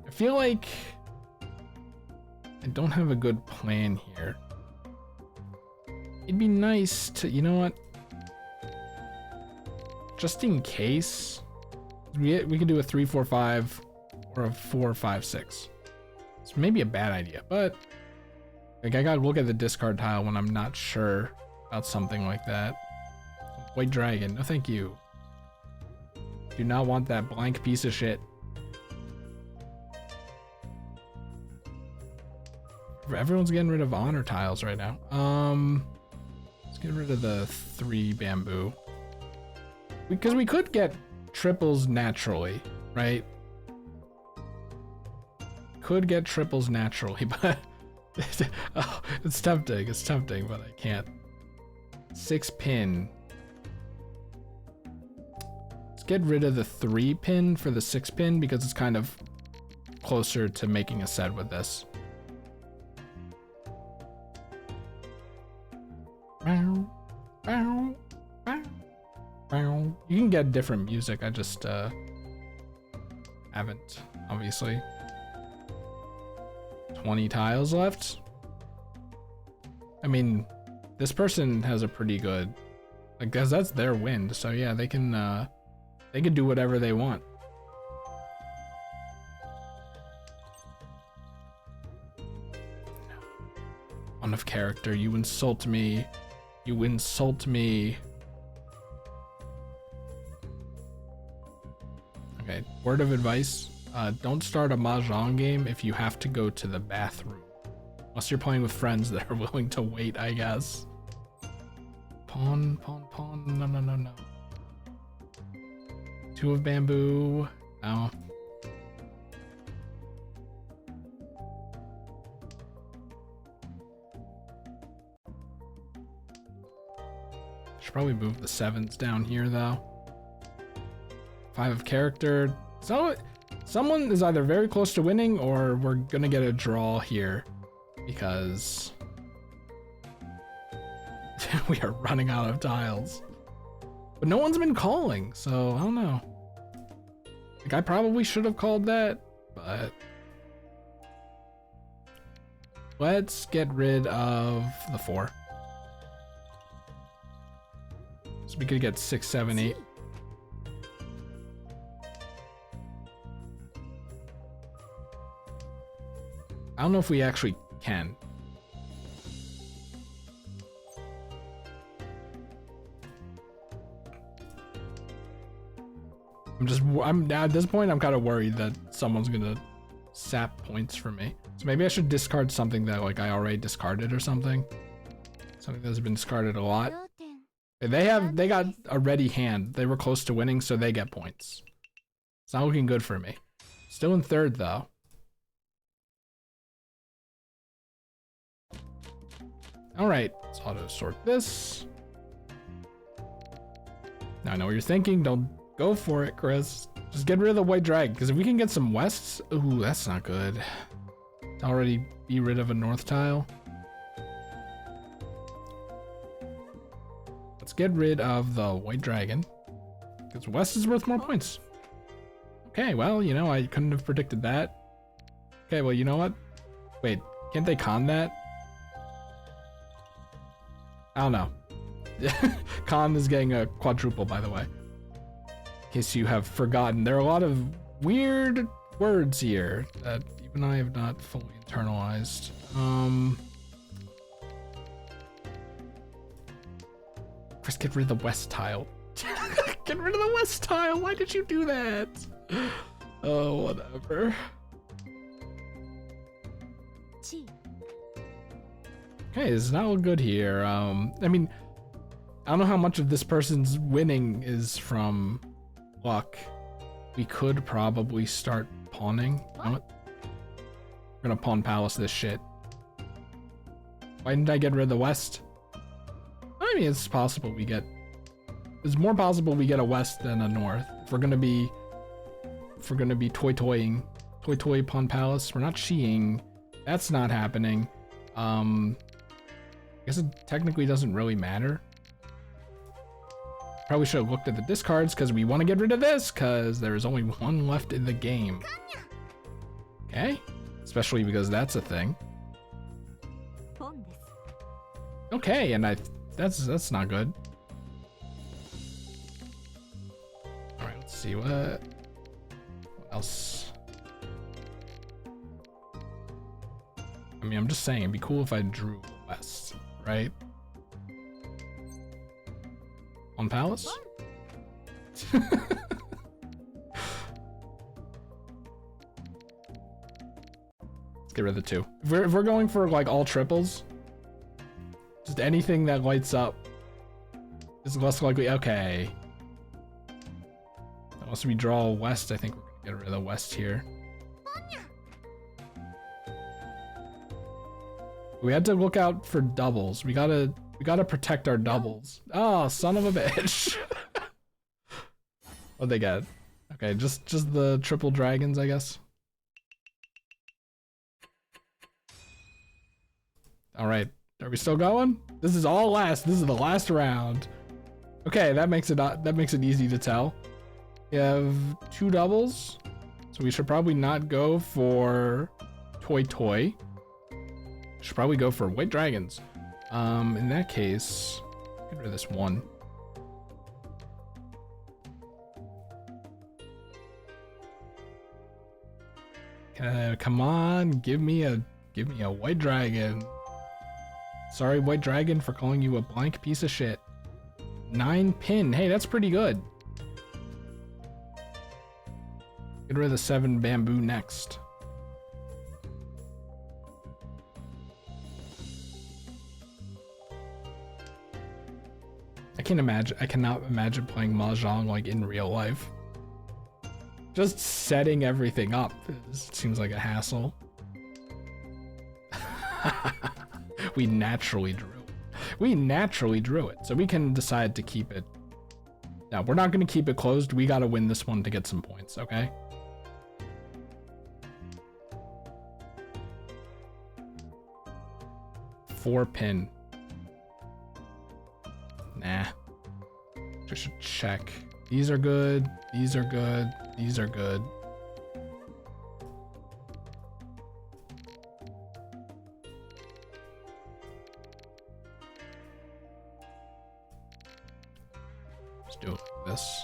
Speaker 1: I feel like I don't have a good plan here. It'd be nice to, you know what? Just in case, we could do a 3-4-5 or a 4-5-6. It's maybe a bad idea, but like I gotta look at the discard tile when I'm not sure about something like that. White dragon, no thank you. Do not want that blank piece of shit. Everyone's getting rid of honor tiles right now. Let's get rid of the 3 bamboo. Because we could get triples naturally, right? Could get triples naturally, but oh, it's tempting, but I can't. 6 pin. Let's get rid of the 3 pin for the 6 pin because it's kind of closer to making a set with this. You can get different music, I just haven't, obviously. 20 tiles left. I mean, this person has a pretty good, I guess that's their wind, so yeah, they can do whatever they want. One of character, you insult me. You insult me. Okay, word of advice. Don't start a Mahjong game if you have to go to the bathroom. Unless you're playing with friends that are willing to wait, I guess. Pawn. No. 2 of bamboo. No. Should probably move the 7s down here though. 5 of character. So someone is either very close to winning or we're gonna get a draw here because we are running out of tiles. But no one's been calling, so I don't know. Like I probably should have called that, but let's get rid of the 4. So we could get 6, 7, 8. I don't know if we actually can. I'm at this point, I'm kind of worried that someone's gonna sap points from me. So maybe I should discard something that like I already discarded or something. Something that's been discarded a lot. They got a ready hand. They were close to winning, so they get points. It's not looking good for me. Still in 3rd though. All right, let's auto sort this. Now I know what you're thinking. Don't go for it, Chris. Just get rid of the white drag, because if we can get some wests, ooh, that's not good. Already be rid of a north tile. Let's get rid of the white dragon, because west is worth more points. Okay, well, you know, I couldn't have predicted that. Okay, well, you know what? Wait, can't they con that? I don't know. Con is getting a quadruple, by the way. In case you have forgotten. There are a lot of weird words here that even I have not fully internalized. First, get rid of the west tile. Get rid of the west tile! Why did you do that? Oh, whatever. Okay, it's not all good here. I mean, I don't know how much of this person's winning is from luck. We could probably start pawning. You know what? We're gonna pawn palace this shit. Why didn't I get rid of the west? I mean, it's possible we get... It's more possible we get a west than a north. If we're gonna be toy-toying. Toy-toy pawn palace. We're not sheeing. That's not happening. I guess it technically doesn't really matter. Probably should have looked at the discards because we want to get rid of this because there's only one left in the game. Okay? Especially because that's a thing. Okay, and that's not good. Alright, let's see what else. I mean, I'm just saying, it'd be cool if I drew west, right? On palace? Let's get rid of the 2. If we're going for like all triples, just anything that lights up is less likely. Okay. Unless we draw west, I think we're gonna get rid of the west here. We had to look out for doubles. We gotta protect our doubles. Oh, son of a bitch. What'd they get? Okay, just the triple dragons, I guess. All right, are we still going? This is the last round. Okay, that makes it easy to tell. We have 2 doubles, so we should probably not go for toy. Should probably go for white dragons. In that case, get rid of this 1. Come on, give me a white dragon. Sorry, white dragon, for calling you a blank piece of shit. 9 pin. Hey, that's pretty good. Get rid of the 7 bamboo next. I cannot imagine playing Mahjong like in real life. Just setting everything up seems like a hassle. We naturally drew it. So we can decide to keep it. Now, we're not going to keep it closed. We got to win this one to get some points, okay? Four pin. Nah. Just should check. These are good. These are good. These are good. Let's do this.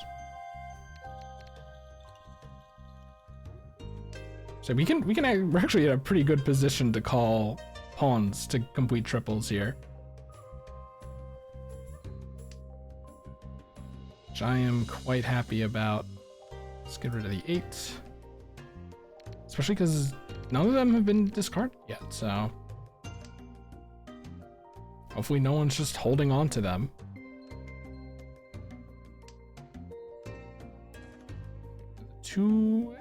Speaker 1: So we're actually in a pretty good position to call pawns to complete triples here. Which I am quite happy about. Let's get rid of the 8. Especially because none of them have been discarded yet, so hopefully no one's just holding on to them. The 2.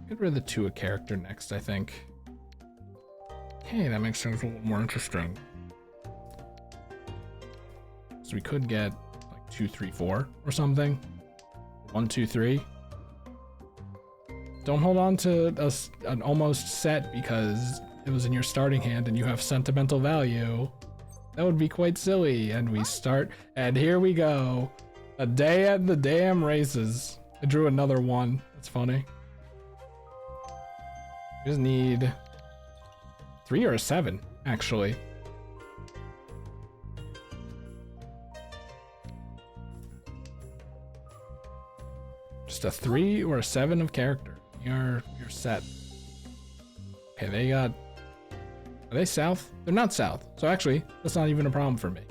Speaker 1: Get rid of the 2 a character next, I think. Hey, that makes things a little more interesting. So we could get like 2, 3, 4 or something. 1, 2, 3. Don't hold on to an almost set because it was in your starting hand and you have sentimental value. That would be quite silly. And we start, and here we go. A day at the damn races. I drew another 1. That's funny. We just need 3 or a 7, actually. Just a 3 or a 7 of character. You're set. Okay, they got... Are they south? They're not south. So actually, that's not even a problem for me.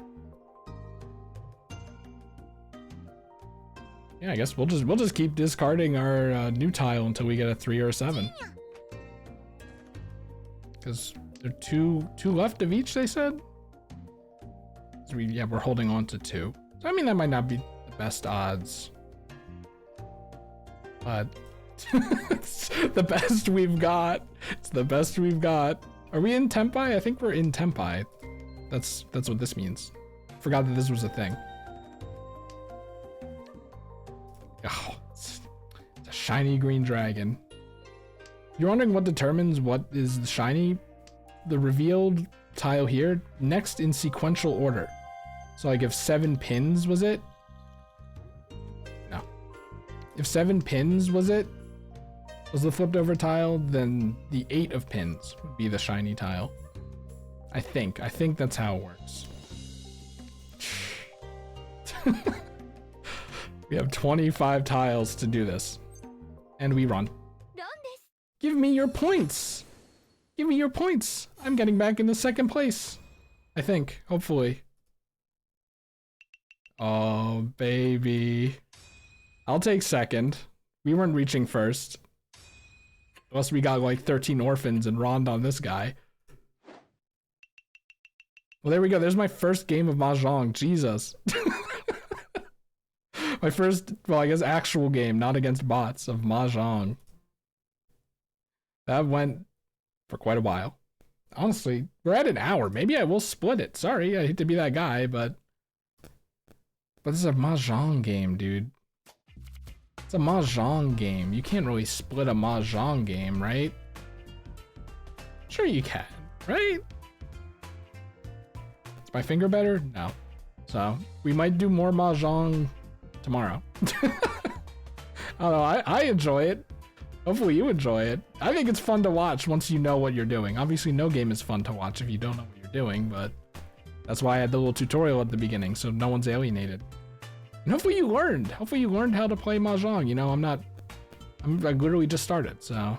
Speaker 1: Yeah, I guess we'll just keep discarding our new tile until we get a 3 or a 7. Because There are two left of each, they said? So we're holding on to 2. So I mean, that might not be the best odds. But it's the best we've got. It's the best we've got. Are we in Tempai? I think we're in Tempai. That's what this means. Forgot that this was a thing. Oh, it's a shiny green dragon. You're wondering what determines what is the shiny? The revealed tile here, next in sequential order. So like if 7 pins was it? No. If 7 pins was the flipped over tile, then the 8 of pins would be the shiny tile. I think that's how it works. We have 25 tiles to do this. And we run. Give me your points! Give me your points! I'm getting back into 2nd place. I think, hopefully. Oh, baby. I'll take 2nd. We weren't reaching 1st. Unless we got like 13 orphans and Rond on this guy. Well, there we go. There's my first game of Mahjong. Jesus. My first, well, I guess actual game, not against bots, of Mahjong. That went for quite a while. Honestly, we're at an hour. Maybe I will split it. Sorry, I hate to be that guy, but this is a Mahjong game, dude. It's a Mahjong game. You can't really split a Mahjong game, right? Sure you can, right? Is my finger better? No. So, we might do more Mahjong tomorrow. I don't know, I enjoy it. Hopefully you enjoy it. I think it's fun to watch once you know what you're doing. Obviously no game is fun to watch if you don't know what you're doing, but that's why I had the little tutorial at the beginning, so no one's alienated. And hopefully you learned. Hopefully you learned how to play Mahjong. You know, I literally just started, so